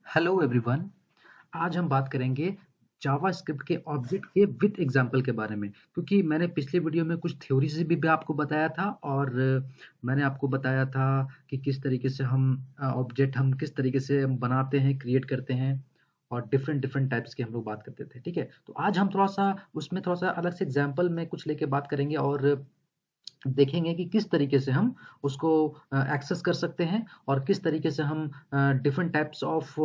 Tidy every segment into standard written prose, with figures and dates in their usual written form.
Hello everyone. आज हम बात करेंगे जावास्क्रिप्ट के ऑब्जेक्ट के विथ एग्जांपल के बारे में, क्योंकि मैंने पिछले वीडियो में कुछ थ्योरी से भी आपको बताया था और मैंने आपको बताया था कि किस तरीके से हम ऑब्जेक्ट हम किस तरीके से हम बनाते हैं, क्रिएट करते हैं और डिफरेंट डिफरेंट टाइप्स के हम लोग बात करते थे। ठीक है, तो आज हम थोड़ा सा उसमें थोड़ा सा अलग से एग्जाम्पल में कुछ लेके बात करेंगे और देखेंगे कि किस तरीके से हम उसको एक्सेस कर सकते हैं और किस तरीके से हम डिफरेंट टाइप्स ऑफ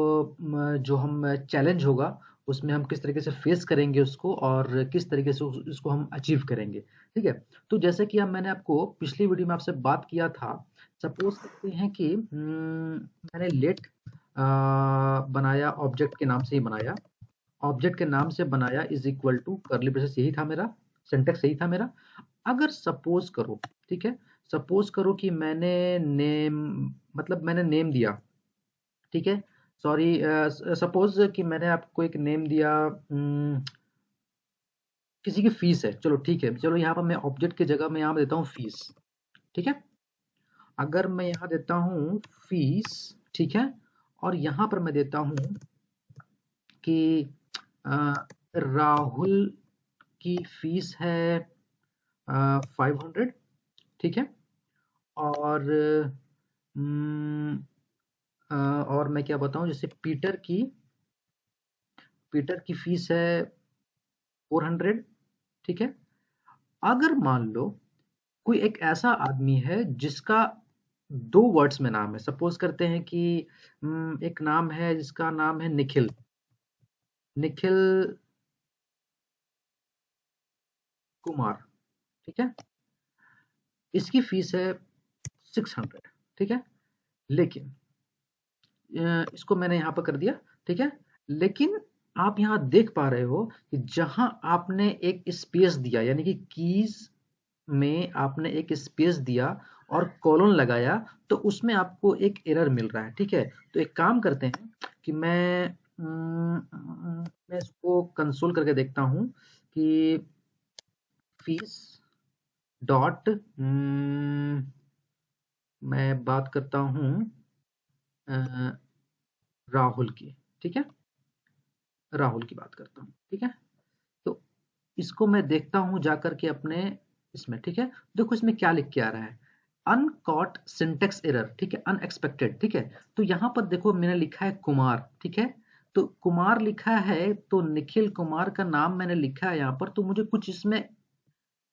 जो हम चैलेंज होगा उसमें हम किस तरीके से फेस करेंगे उसको और किस तरीके से इसको हम अचीव करेंगे। ठीक है, तो जैसे कि अब मैंने आपको पिछली वीडियो में आपसे बात किया था, सपोज करते हैं कि मैंने लेट बनाया, ऑब्जेक्ट के नाम से ही बनाया, ऑब्जेक्ट के नाम से बनाया is equal to curly braces, यही था मेरा सिंटेक्स, यही था मेरा। अगर सपोज करो, ठीक है, सपोज करो कि मैंने नेम मतलब मैंने नेम दिया, ठीक है, सॉरी, सपोज कि मैंने आपको एक नेम दिया, किसी की फीस है, चलो ठीक है, चलो यहाँ पर मैं ऑब्जेक्ट की जगह मैं यहाँ देता हूँ फीस। ठीक है, अगर मैं यहाँ देता हूँ फीस, ठीक है, और यहाँ पर मैं देता हूँ कि राहुल की फीस है 500, ठीक है, और और मैं क्या बताऊं, जैसे पीटर की फीस है 400, ठीक है। अगर मान लो कोई एक ऐसा आदमी है जिसका दो वर्ड्स में नाम है, सपोज करते हैं कि एक नाम है जिसका नाम है निखिल, निखिल कुमार, ठीक है, इसकी फीस है 600, ठीक है, लेकिन इसको मैंने यहाँ पर कर दिया, ठीक है, लेकिन आप यहाँ देख पा रहे हो कि जहां आपने एक स्पेस दिया, यानी कि कीज में आपने एक स्पेस दिया और कॉलन लगाया, तो उसमें आपको एक एरर मिल रहा है। ठीक है, तो एक काम करते हैं कि मैं इसको कंसोल करके देखता हूं कि फीस डॉट मैं बात करता हूं राहुल की, ठीक है, राहुल की बात करता हूँ, ठीक है। तो इसको मैं देखता हूँ जाकर के अपने इसमें, ठीक है, देखो इसमें क्या लिख के आ रहा है, अनकॉट सिंटेक्स एरर, ठीक है, अनएक्सपेक्टेड, ठीक है। तो यहाँ पर देखो मैंने लिखा है कुमार, ठीक है, तो कुमार लिखा है, तो निखिल कुमार का नाम मैंने लिखा है यहाँ पर, तो मुझे कुछ इसमें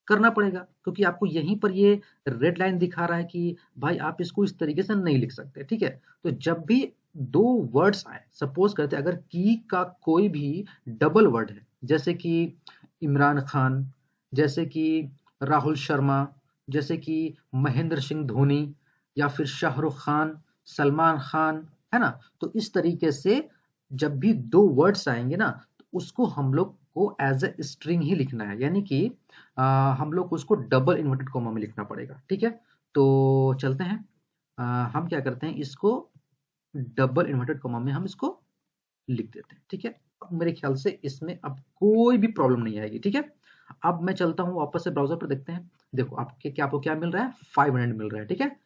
करना पड़ेगा, क्योंकि आपको यहीं पर ये रेड लाइन दिखा रहा है कि भाई आप इसको इस तरीके से नहीं लिख सकते। ठीक है, तो जब भी दो वर्ड्स आए, सपोज करते अगर की का कोई भी डबल वर्ड है, जैसे कि इमरान खान, जैसे कि राहुल शर्मा, जैसे कि महेंद्र सिंह धोनी, या फिर शाहरुख खान, सलमान खान, है ना, तो इस तरीके से जब भी दो वर्ड्स आएंगे ना, तो उसको हम लोग को एज ए स्ट्रिंग ही लिखना है, यानी कि हम लोग को उसको डबल इन्वर्टेड कॉमा में लिखना पड़ेगा। ठीक है, तो चलते हैं, हम क्या करते हैं, इसको डबल इन्वर्टेड कॉमा में हम इसको लिख देते हैं। ठीक है, अब मेरे ख्याल से इसमें अब कोई भी प्रॉब्लम नहीं आएगी। ठीक है, अब मैं चलता हूँ वापस से ब्राउजर पर, देखते हैं, देखो आपको क्या मिल रहा है, 500 मिल रहा है। ठीक है,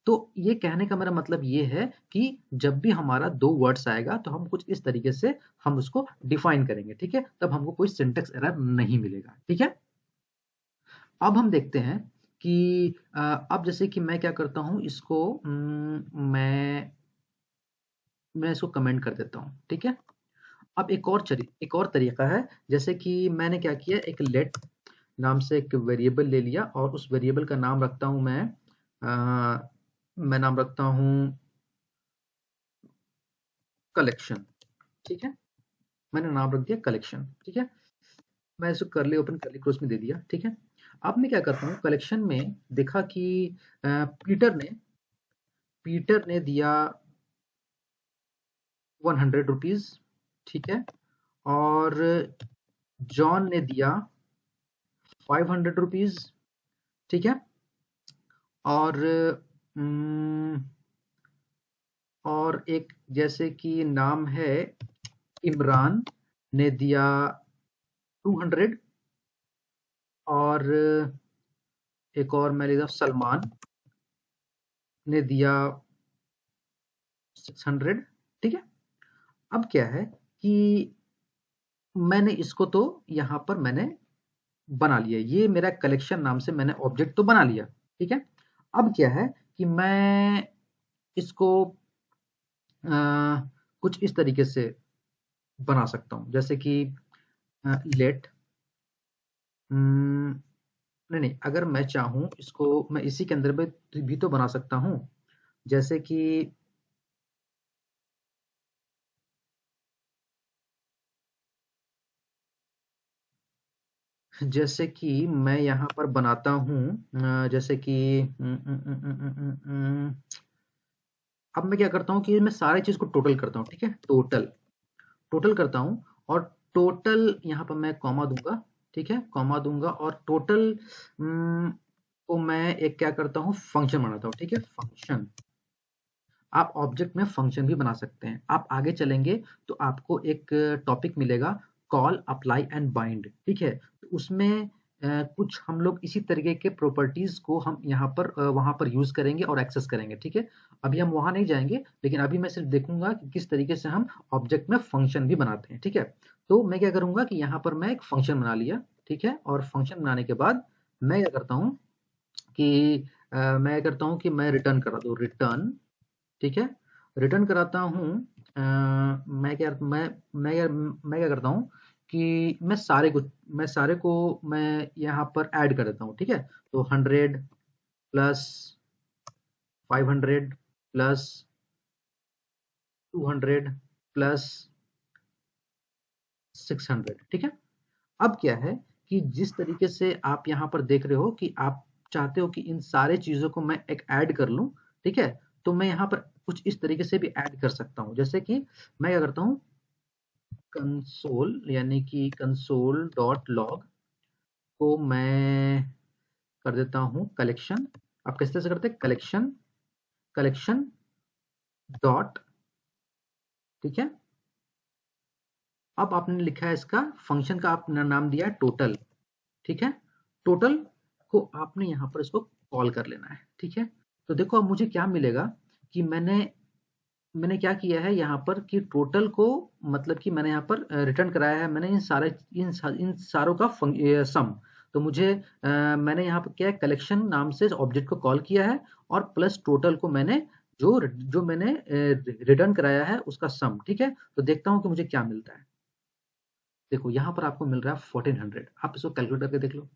तो ये कहने का मेरा मतलब ये है कि जब भी हमारा दो वर्ड्स आएगा तो हम कुछ इस तरीके से हम उसको डिफाइन करेंगे। ठीक है, तब हमको कोई सिंटेक्स एरर नहीं मिलेगा। ठीक है, अब हम देखते हैं कि अब जैसे कि मैं क्या करता हूं, इसको मैं इसको कमेंट कर देता हूं। ठीक है, अब एक और तरीका है, जैसे कि मैंने क्या किया, एक लेट नाम से एक वेरिएबल ले लिया और उस वेरिएबल का नाम रखता हूं मैं नाम रखता हूं कलेक्शन। ठीक है, मैंने नाम रख दिया कलेक्शन। ठीक है, मैं इसको करली ओपन करली क्लोज में दे दिया। ठीक है, अब मैं क्या करता हूँ, कलेक्शन में देखा कि पीटर ने दिया 100 रुपीज, ठीक है, और जॉन ने दिया 500 रुपीज, ठीक है, और और एक जैसे कि नाम है इमरान ने दिया 200, और एक और मैं लेता सलमान ने दिया 600। ठीक है, अब क्या है कि मैंने इसको तो यहाँ पर मैंने बना लिया, ये मेरा कलेक्शन नाम से मैंने ऑब्जेक्ट तो बना लिया, ठीक है। अब क्या है कि मैं इसको कुछ इस तरीके से बना सकता हूँ, जैसे कि लेट नहीं नहीं, अगर मैं चाहूँ इसको मैं इसी के अंदर भी तो बना सकता हूँ, जैसे कि मैं यहाँ पर बनाता हूँ जैसे कि अब मैं क्या करता हूँ कि मैं सारी चीज को टोटल करता हूँ, ठीक है, टोटल टोटल करता हूँ, और टोटल यहाँ पर मैं कॉमा दूंगा, ठीक है, कॉमा दूंगा, और टोटल को मैं एक क्या करता हूँ, फंक्शन बनाता हूँ, ठीक है, फंक्शन। आप ऑब्जेक्ट में फंक्शन भी बना सकते हैं। आप आगे चलेंगे तो आपको एक टॉपिक मिलेगा, कॉल अप्लाई एंड बाइंड, ठीक है, तो उसमें कुछ हम लोग इसी तरीके के प्रॉपर्टीज को हम यहाँ पर वहां पर यूज करेंगे और एक्सेस करेंगे, ठीक है। अभी हम वहां नहीं जाएंगे, लेकिन अभी मैं सिर्फ देखूंगा कि किस तरीके से हम ऑब्जेक्ट में फंक्शन भी बनाते हैं, ठीक है। तो मैं क्या करूंगा कि यहाँ पर मैं एक फंक्शन बना लिया, ठीक है, और फंक्शन बनाने के बाद मैं क्या करता हूँ कि मैं रिटर्न करा दूँ, रिटर्न, ठीक है, रिटर्न कराता हूँ। मैं क्या करता हूँ कि मैं सारे को मैं यहाँ पर ऐड कर देता हूँ, ठीक है। तो 100 प्लस 500 प्लस 200 प्लस 600, ठीक है। अब क्या है कि जिस तरीके से आप यहाँ पर देख रहे हो कि आप चाहते हो कि इन सारे चीजों को मैं एक ऐड कर लूं, ठीक है, तो मैं यहाँ पर कुछ इस तरीके से भी ऐड कर सकता हूँ, जैसे कि मैं क्या करता हूँ, कंसोल यानी कि कंसोल डॉट लॉग को मैं कर देता हूँ कलेक्शन। आप किस तरह से करते हैं, कलेक्शन, कलेक्शन डॉट, ठीक है। अब आपने लिखा है इसका फंक्शन का आपने नाम दिया है टोटल, ठीक है। टोटल को आपने यहाँ पर इसको कॉल कर लेना है, ठीक है। तो देखो अब मुझे क्या मिलेगा कि मैंने मैंने क्या किया है यहाँ पर कि टोटल को मतलब कि मैंने यहाँ पर रिटर्न कराया है, मैंने इन सारों का सम। तो मुझे मैंने यहाँ पर क्या है, कलेक्शन नाम से ऑब्जेक्ट को कॉल किया है, और प्लस टोटल को मैंने जो जो मैंने रिटर्न कराया है उसका सम, ठीक है। तो देखता हूँ कि मुझे क्या मिलता है। देखो यहाँ पर आपको मिल रहा है 1400। आप इसको कैलकुलेट करके देख लो,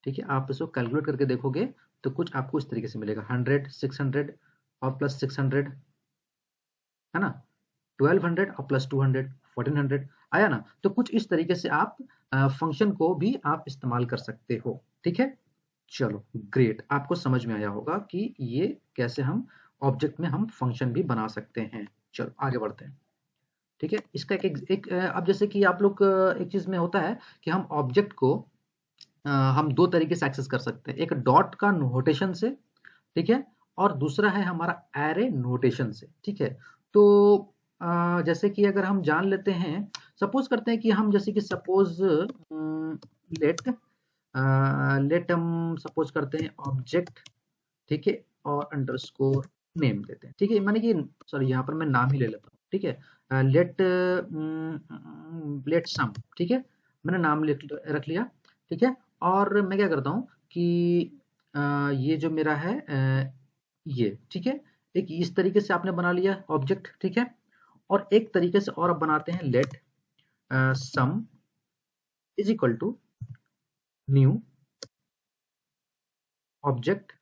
ठीक है, आप इसको कैलकुलेट करके देखोगे तो कुछ आपको इस तरीके से मिलेगा, 100 600 और प्लस 600, है ना, 1200 और प्लस 200 1400 आया ना। तो कुछ इस तरीके से आप फंक्शन को भी आप इस्तेमाल कर सकते हो, ठीक है। चलो ग्रेट, आपको समझ में आया होगा कि ये कैसे हम ऑब्जेक्ट में हम फंक्शन भी बना सकते हैं। चलो आगे बढ़ते हैं, ठीक है। इसका अब जैसे कि आप लोग एक चीज में होता है कि हम ऑब्जेक्ट को हम दो तरीके से एक्सेस कर सकते हैं, एक डॉट का नोटेशन से, ठीक है, और दूसरा है हमारा एरे नोटेशन से, ठीक है। तो जैसे कि अगर हम जान लेते हैं, सपोज करते हैं कि हम जैसे कि सपोज लेट लेट हम सपोज करते हैं ऑब्जेक्ट, ठीक है, और अंडरस्कोर नेम देते हैं, ठीक है, माने कि सॉरी यहाँ पर मैं नाम ही ले लेता हूँ, ठीक है, लेट लेट सम, ठीक है, मैंने नाम रख लिया, ठीक है। और मैं क्या करता हूँ कि ये जो मेरा है ये, ठीक है, एक इस तरीके से आपने बना लिया ऑब्जेक्ट, ठीक है। और एक तरीके से और आप बनाते हैं, let sum is equal to new object,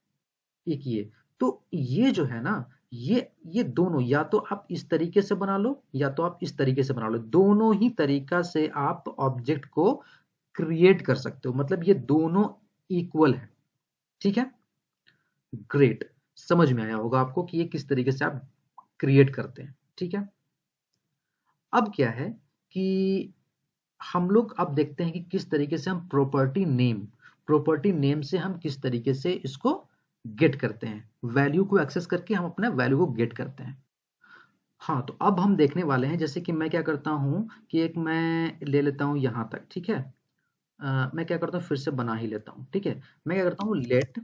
एक ये। तो ये जो है ना, ये दोनों या तो आप इस तरीके से बना लो या तो आप इस तरीके से बना लो, दोनों ही तरीका से आप ऑब्जेक्ट को क्रिएट कर सकते हो, मतलब ये दोनों इक्वल है, ठीक है। ग्रेट, समझ में आया होगा आपको कि ये किस तरीके से आप क्रिएट करते हैं, ठीक है। अब क्या है कि हम लोग अब देखते हैं कि किस तरीके से हम प्रॉपर्टी नेम से हम किस तरीके से इसको गेट करते हैं, वैल्यू को एक्सेस करके हम अपना वैल्यू को गेट करते हैं। हाँ, तो अब हम देखने वाले हैं, जैसे कि मैं क्या करता हूँ कि एक मैं ले लेता हूँ यहाँ तक, ठीक है। मैं क्या करता हूँ, फिर से बना ही लेता हूँ, ठीक है। मैं क्या करता हूँ, लेट,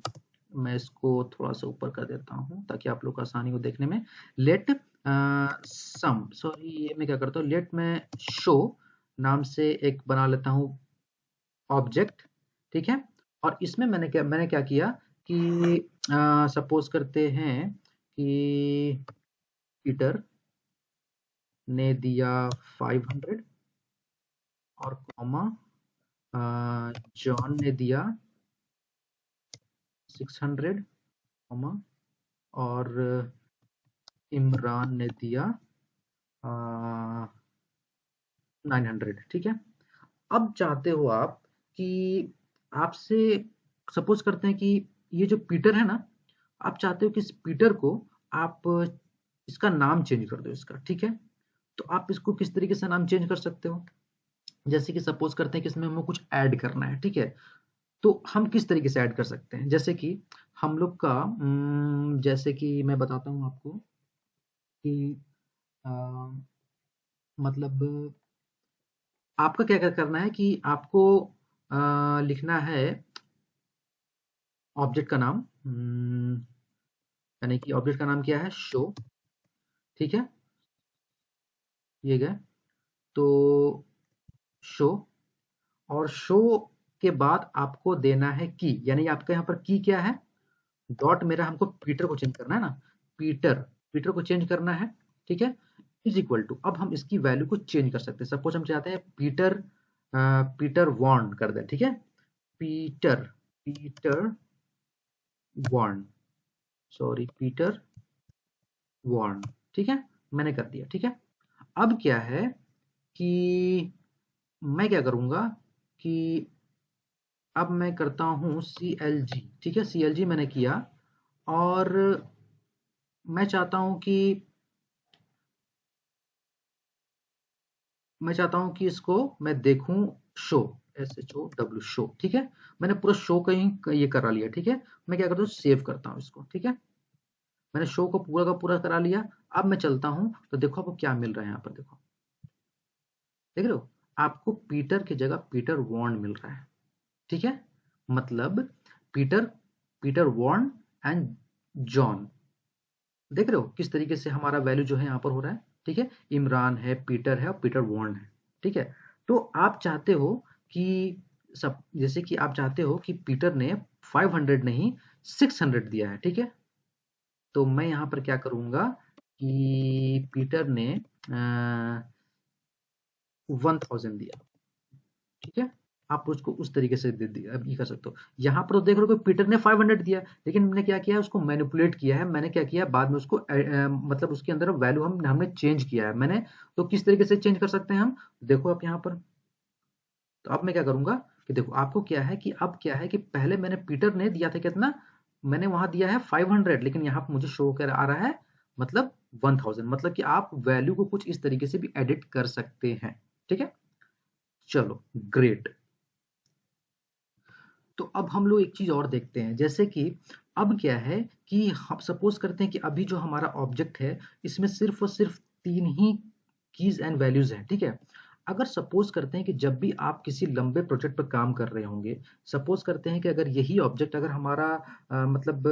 मैं इसको थोड़ा सा ऊपर कर देता हूँ ताकि आप लोग को आसानी हो देखने में, लेट सम, सॉरी ये मैं क्या करता हूँ, लेट मैं शो नाम से एक बना लेता हूँ ऑब्जेक्ट, ठीक है। और इसमें मैंने क्या किया कि सपोज करते हैं कि पीटर ने दिया 500 और कॉमा जॉन ने दिया 600 कॉमा और इमरान ने दिया 900, ठीक है। अब चाहते हो आप कि आपसे सपोज करते हैं कि ये जो पीटर है ना, आप चाहते हो कि इस पीटर को आप इसका नाम चेंज कर दो इसका, ठीक है। तो आप इसको किस तरीके से नाम चेंज कर सकते हो, जैसे कि सपोज करते हैं कि इसमें हमें कुछ ऐड करना है, ठीक है। तो हम किस तरीके से ऐड कर सकते हैं, जैसे कि हम लोग का जैसे कि मैं बताता हूँ आपको कि अ, मतलब आपका क्या क्या करना है कि आपको लिखना है ऑब्जेक्ट का नाम, यानी कि ऑब्जेक्ट का नाम क्या है, शो, ठीक है। ये गए तो शो, और शो के बाद आपको देना है की, यानी आपका यहाँ पर की क्या है, डॉट मेरा हमको पीटर को चेंज करना है ना, पीटर पीटर को चेंज करना है, ठीक है। इज इक्वल टू, अब हम इसकी वैल्यू को चेंज कर सकते हैं, सपोज हम चाहते हैं पीटर पीटर वॉर्न कर दें, ठीक है। Peter Peter Warne, sorry Peter Warne, ठीक है। मैंने कर दिया, ठीक है। अब क्या है कि मैं क्या करूंगा कि अब मैं करता हूं CLG, ठीक है। CLG मैंने किया और मैं चाहता हूं कि इसको मैं देखूं शो, SHOW शो, ठीक है। मैंने पूरा शो कहीं ये करा लिया, ठीक है। मैं क्या करता हूँ, सेव करता हूँ इसको, ठीक है। मैंने शो को पूरा का पूरा करा लिया। अब मैं चलता हूँ तो देखो आपको क्या मिल रहा है, यहाँ पर देखो, देख रहे हो, आपको पीटर की जगह पीटर वॉर्न मिल रहा है, ठीक है। मतलब Peter Peter Warne and John, देख रहे हो किस तरीके से हमारा वैल्यू जो है यहाँ पर हो रहा है, ठीक है। इमरान है, पीटर है और पीटर वॉर्न है, ठीक है। तो आप चाहते हो कि सब, जैसे कि आप चाहते हो कि पीटर ने 500 नहीं 600 दिया है, ठीक है। तो मैं यहाँ पर क्या करूंगा कि पीटर ने 1000 दिया, ठीक है। आप उसको उस तरीके से दे दिया, अब ये कर सकते हो। यहाँ पर तो देख रहे हो कि पीटर ने 500 दिया, लेकिन मैंने क्या किया है, उसको मैनिपुलेट किया है। मैंने क्या किया बाद में उसको मतलब उसके अंदर वैल्यू हमने चेंज किया है मैंने। तो किस तरीके से चेंज कर सकते हैं हम, देखो आप यहाँ पर। तो अब मैं क्या करूंगा कि देखो आपको क्या है कि अब क्या है कि पहले मैंने पीटर ने दिया था कितना, मैंने वहां दिया है 500, लेकिन यहाँ पर मुझे शो कर आ रहा है मतलब 1000, मतलब कि आप वैल्यू को कुछ इस तरीके से भी एडिट कर सकते हैं, ठीक है। चलो ग्रेट। तो अब हम लोग एक चीज और देखते हैं, जैसे कि अब क्या है कि हम सपोज करते हैं कि अभी जो हमारा ऑब्जेक्ट है इसमें सिर्फ और सिर्फ 3 ही कीज एंड वैल्यूज हैं, ठीक है। अगर सपोज करते हैं कि जब भी आप किसी लंबे प्रोजेक्ट पर काम कर रहे होंगे, सपोज करते हैं कि अगर यही ऑब्जेक्ट अगर हमारा मतलब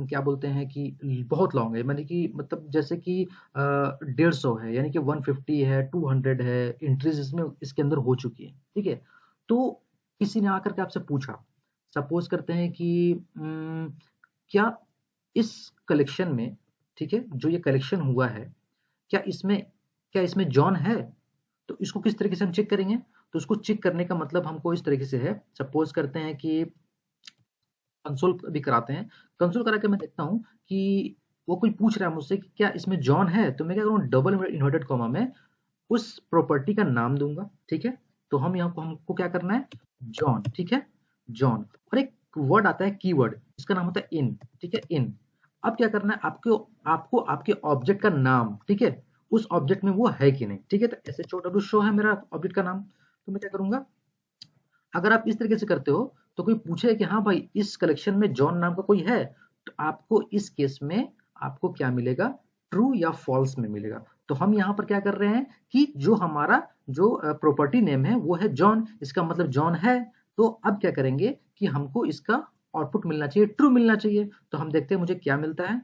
क्या बोलते हैं कि बहुत लॉन्ग है, यानी कि मतलब जैसे कि 150 है, यानी कि 150 है, 200 है, एंट्रीज इसमें इसके अंदर हो चुकी है, ठीक है। तो किसी ने आकर के आपसे पूछा, सपोज करते हैं कि क्या इस कलेक्शन में, ठीक है, जो ये कलेक्शन हुआ है, क्या इसमें जॉन है, तो इसको किस तरीके से हम चेक करेंगे। तो उसको चेक करने का मतलब हमको इस तरीके से है, सपोज करते हैं कि कंसोल भी कराते हैं, कंसोल करा के मैं देखता हूँ कि वो कोई पूछ रहा है मुझसे कि क्या इसमें जॉन है, तो मैं क्या करूँ, डबल इन्वर्टेड कॉमा में उस प्रॉपर्टी का नाम दूंगा, ठीक है। तो हम यहाँ को हमको क्या करना है, जॉन, ठीक है, जॉन। और एक वर्ड आता है कीवर्ड, इसका नाम होता है इन, ठीक है, इन। अब क्या करना है आपको, आपके ऑब्जेक्ट का नाम, ठीक है, उस ऑब्जेक्ट में वो है कि नहीं, ठीक है। तो SHOW शो है मेरा ऑब्जेक्ट का नाम, तो मैं क्या करूंगा, अगर आप इस तरीके से करते हो तो कोई पूछे कि हाँ भाई इस कलेक्शन में जॉन नाम का कोई है, तो आपको इस केस में आपको क्या मिलेगा, ट्रू या फॉल्स में मिलेगा। तो हम यहाँ पर क्या कर रहे हैं कि जो हमारा जो प्रॉपर्टी नेम है वो है जॉन, इसका मतलब जॉन है। तो अब क्या करेंगे कि हमको इसका आउटपुट मिलना चाहिए, ट्रू मिलना चाहिए। तो हम देखते हैं मुझे क्या मिलता है,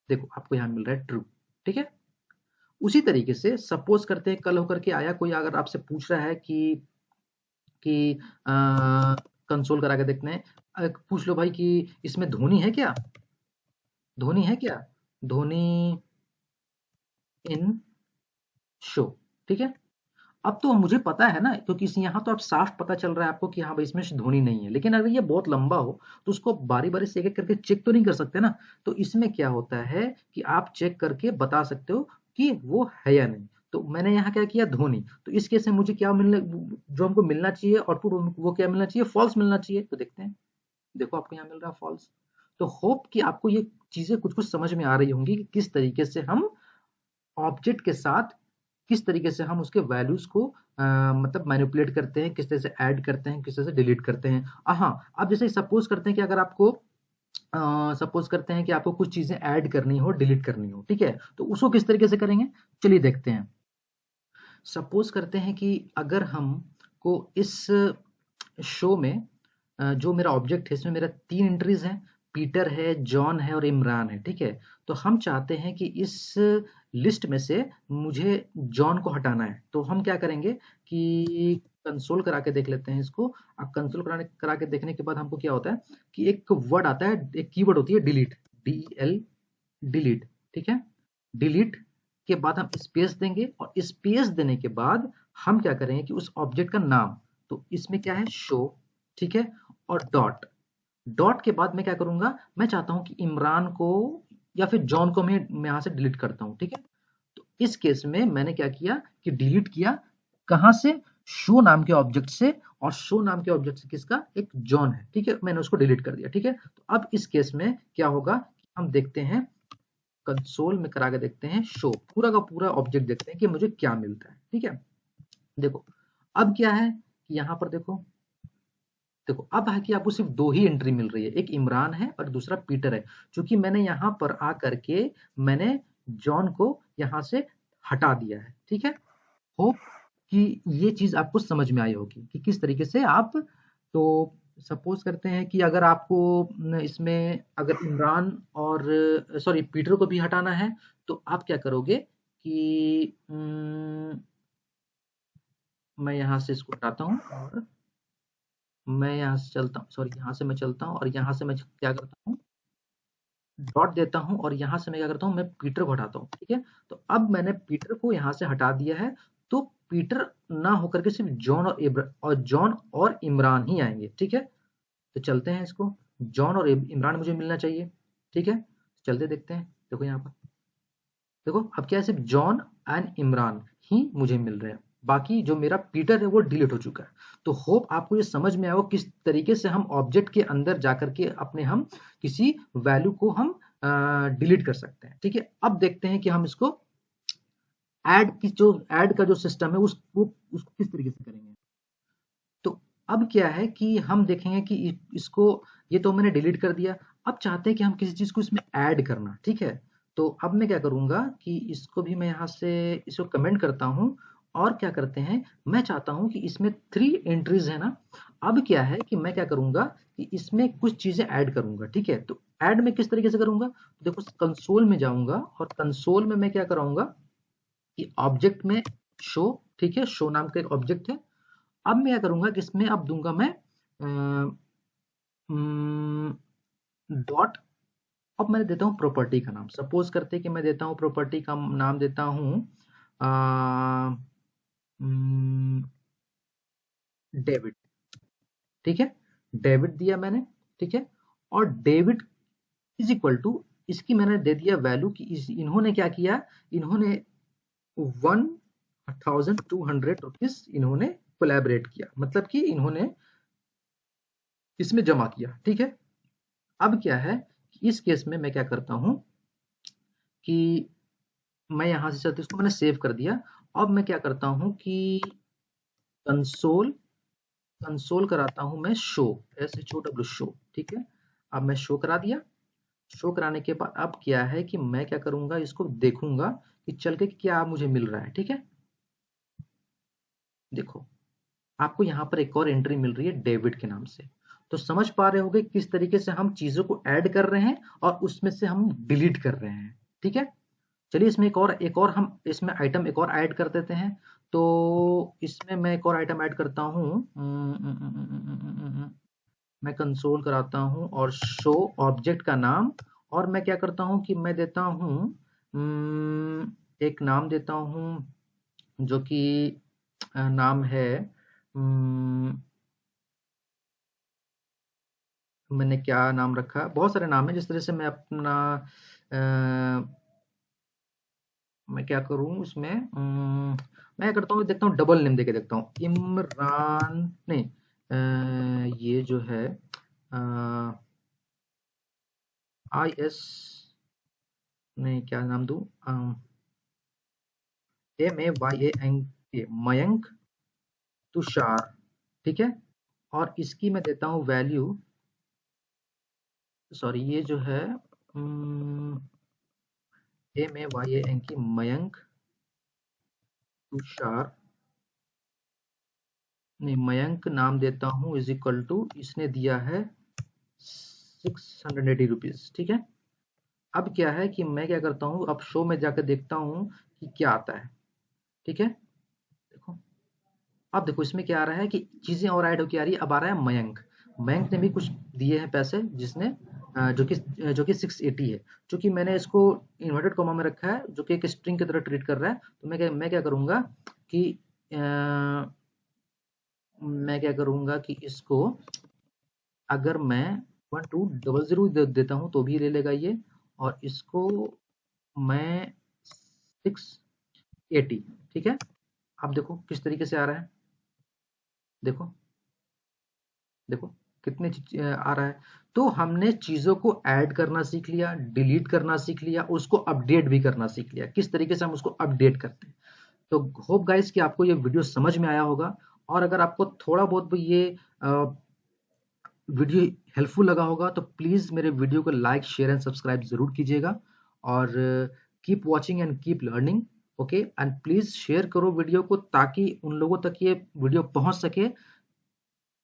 देखो आपको यहाँ मिल रहा है ट्रू, ठीक है। उसी तरीके से सपोज करते हैं कल होकर के आया कोई, अगर आपसे पूछ रहा है कि कंसोल करा के देखते हैं, पूछ लो भाई कि इसमें धोनी है क्या, धोनी है क्या, धोनी इन शो, ठीक है। अब तो मुझे पता है ना, क्योंकि यहाँ तो आप साफ पता चल रहा है आपको कि हाँ भाई इसमें धोनी नहीं है, लेकिन अगर ये बहुत लंबा हो तो उसको बारी बारी से एक एक करके चेक तो नहीं कर सकते ना। तो इसमें क्या होता है कि आप चेक करके बता सकते हो कि वो है या नहीं। तो मैंने यहाँ क्या किया, धोनी, तो इस केस में मुझे क्या मिलने, जो हमको मिलना चाहिए आउटपुट, वो क्या मिलना चाहिए, फॉल्स मिलना चाहिए। तो देखते हैं, देखो आपको यहाँ मिल रहा है फॉल्स। तो होप कि आपको ये चीजें कुछ कुछ समझ में आ रही होंगी कि किस तरीके से हम ऑब्जेक्ट के साथ, किस तरीके से हम उसके वैल्यूज को मतलब मैनिपुलेट करते हैं, किस तरह से ऐड करते हैं, किस तरह से डिलीट करते हैं। हाँ, अब जैसे सपोज करते हैं कि अगर आपको सपोज करते हैं कि आपको कुछ चीजें ऐड करनी हो, डिलीट करनी हो, ठीक है, तो उसको किस तरीके से करेंगे, चलिए देखते हैं। सपोज करते हैं कि अगर हमको इस शो में जो मेरा ऑब्जेक्ट है, इसमें मेरा 3 एंट्रीज हैं, पीटर है, जॉन है और इमरान है, ठीक है। तो हम चाहते हैं कि इस लिस्ट में से मुझे जॉन को हटाना है। तो हम क्या करेंगे कि कंसोल करा के देख लेते हैं इसको। अब कंसोल करा के देखने के बाद हमको क्या होता है कि एक वर्ड आता है, एक कीवर्ड होती है डिलीट, DEL, डिलीट, ठीक है। डिलीट के बाद हम स्पेस देंगे, और स्पेस देने के बाद हम क्या करेंगे कि उस ऑब्जेक्ट का नाम, तो इसमें क्या है, शो, ठीक है, और डॉट, डॉट के बाद मैं क्या करूंगा, मैं चाहता हूं कि इमरान को या फिर जॉन को मैं यहां से डिलीट करता हूं, ठीक है। तो इस केस में मैंने क्या किया कि डिलीट किया, कहां से, शो नाम के ऑब्जेक्ट से, और शो नाम के ऑब्जेक्ट से किसका, एक जॉन है, ठीक है, मैंने उसको डिलीट कर दिया, ठीक है। तो अब इस केस में क्या होगा, हम देखते हैं कंसोल में करा के देखते हैं शो, पूरा का पूरा ऑब्जेक्ट देखते हैं कि मुझे क्या मिलता है, ठीक है। देखो अब क्या है कि यहाँ पर देखो, देखो अब है कि आपको सिर्फ 2 ही एंट्री मिल रही है, एक इमरान है और दूसरा पीटर है। चूंकि मैंने यहाँ पर आकर के मैंने जॉन को यहाँ से हटा दिया है, ठीक है। होप कि ये चीज आपको समझ में आई होगी कि किस तरीके से आप, तो सपोज करते हैं कि अगर आपको इसमें अगर इमरान और सॉरी पीटर को भी हटाना है, तो आप क्या करोगे कि मैं यहाँ से इसको हटाता हूँ, और मैं यहाँ से चलता हूँ, सॉरी यहाँ से मैं चलता हूँ, और यहाँ से मैं क्या करता हूँ, डॉट देता हूँ, और यहाँ से मैं क्या करता हूँ, मैं पीटर को हटाता हूँ, ठीक है। तो अब मैंने पीटर को यहाँ से हटा दिया है, तो पीटर ना होकर के सिर्फ जॉन और इमरान ही आएंगे, ठीक है। तो चलते हैं इसको, जॉन और इमरान मुझे मिलना चाहिए, ठीक है। चलते देखते हैं, देखो यहाँ पर देखो अब क्या है, सिर्फ जॉन एंड इमरान ही मुझे मिल रहे हैं, बाकी जो मेरा पीटर है वो डिलीट हो चुका है। तो होप आपको ये समझ में आया किस तरीके से हम ऑब्जेक्ट के अंदर जाकर के अपने हम किसी वैल्यू को हम डिलीट कर सकते हैं, ठीक है। अब देखते हैं कि हम इसको ऐड का जो सिस्टम है उसको किस तरीके से करेंगे। तो अब क्या है कि हम देखेंगे कि इसको, ये तो मैंने डिलीट कर दिया, अब चाहते हैं कि हम किसी चीज को इसमें ऐड करना, ठीक है। तो अब मैं क्या करूंगा कि इसको भी मैं यहाँ से इसको कमेंट करता हूँ, और क्या करते हैं, मैं चाहता हूँ कि इसमें 3 एंट्रीज है ना। अब क्या है कि मैं क्या करूंगा कि इसमें कुछ चीजें ऐड करूंगा, ठीक है। तो ऐड में किस तरीके से करूंगा, देखो कंसोल में जाऊंगा, और कंसोल में मैं क्या कराऊंगा कि ऑब्जेक्ट में शो, ठीक है, शो नाम का एक ऑब्जेक्ट है। अब मैं क्या करूंगा कि इसमें अब दूंगा मैं डॉट, अब मैं देता हूं प्रॉपर्टी का नाम, सपोज करते हैं कि मैं देता हूं प्रॉपर्टी का नाम देता हूं डेविड, ठीक है, डेविड दिया मैंने, ठीक है। और डेविड इज इक्वल टू, इसकी मैंने दे दिया वैल्यू कि इन्होंने क्या किया, इन्होंने 1200 रुपीज इन्होंने कोलैबोरेट किया, मतलब कि इन्होंने इसमें जमा किया, ठीक है। अब क्या है, इस केस में मैं क्या करता हूं कि मैं यहां से चलते, इसको मैंने सेव कर दिया। अब मैं क्या करता हूं कि कंसोल कंसोल कराता हूं मैं शो, SHOW शो, ठीक है। अब मैं शो करा दिया, शो कराने के बाद अब क्या है कि मैं क्या करूंगा, इसको देखूंगा कि चल के क्या मुझे मिल रहा है, ठीक है। देखो आपको यहाँ पर एक और एंट्री मिल रही है डेविड के नाम से। तो समझ पा रहे होगे किस तरीके से हम चीजों को ऐड कर रहे हैं और उसमें से हम डिलीट कर रहे हैं, ठीक है। चलिए इसमें एक और हम इसमें आइटम एक और ऐड कर देते हैं। तो इसमें मैं एक और आइटम ऐड करता हूँ। मैं कंसोल कराता हूँ और शो ऑब्जेक्ट का नाम, और मैं क्या करता हूँ कि मैं देता हूँ एक नाम देता हूँ जो कि नाम है, मैंने क्या नाम रखा, बहुत सारे नाम है। जिस तरह से मैं अपना मैं क्या करूं इसमें, मैं करता हूँ, देखता हूँ डबल नेम देके देखता हूँ, इमरान नहीं, ये जो है IS नहीं, क्या नाम दूं, MAYANK, मयंक तुषार, ठीक है। और इसकी मैं देता हूँ वैल्यू, सॉरी ये जो है MAYANK मयंक तुषार, नहीं मयंक नाम देता हूँ इज इक्वल टू, इसने दिया है 680 रुपीज, ठीक है। अब क्या है कि मैं क्या करता हूँ, अब शो में जाकर देखता हूँ कि क्या आता है, ठीक है। देखो, अब देखो इसमें क्या आ रहा है कि चीजें और ऐड होकर आ रही है। अब आ रहा है मयंक, मयंक ने भी कुछ दिए हैं पैसे, जिसने जो कि 680 है, जो कि मैंने इसको इन्वर्टेड कॉमा में रखा है, जो कि एक स्ट्रिंग की तरह ट्रीट कर रहा है। तो मैं क्या करूंगा कि मैं क्या करूंगा कि इसको अगर मैं 1200 देता हूं तो भी ले लेगा ये, और इसको मैं 680, ठीक है। आप देखो किस तरीके से आ रहा है, देखो देखो कितने आ रहा है। तो हमने चीजों को ऐड करना सीख लिया, डिलीट करना सीख लिया, उसको अपडेट भी करना सीख लिया, किस तरीके से हम उसको अपडेट करते हैं। तो होप गाइस कि आपको ये वीडियो समझ में आया होगा, और अगर आपको थोड़ा बहुत भी ये वीडियो हेल्पफुल लगा होगा तो प्लीज मेरे वीडियो को लाइक शेयर एंड सब्सक्राइब जरूर कीजिएगा, और keep watching and keep learning, okay. And please share करो वीडियो को, ताकि उन लोगों तक ये वीडियो पहुंच सके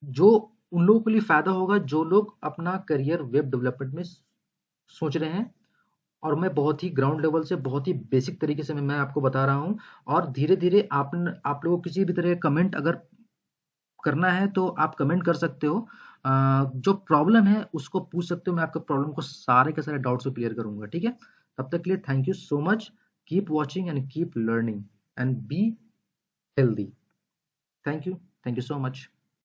जो उन लोगों के लिए फायदा होगा, जो लोग अपना करियर वेब डेवलपमेंट में सोच रहे हैं। और मैं बहुत ही ग्राउंड लेवल से, बहुत ही बेसिक तरीके से मैं आपको बता रहा हूं, और धीरे धीरे आप लोगों को किसी भी तरह का कमेंट अगर करना है तो आप कमेंट कर सकते हो। जो प्रॉब्लम है उसको पूछ सकते हो, मैं आपके प्रॉब्लम को सारे के सारे डाउट्स को क्लियर करूंगा, ठीक है। तब तक के लिए thank you so much, keep watching and keep learning and be healthy. Thank you so much.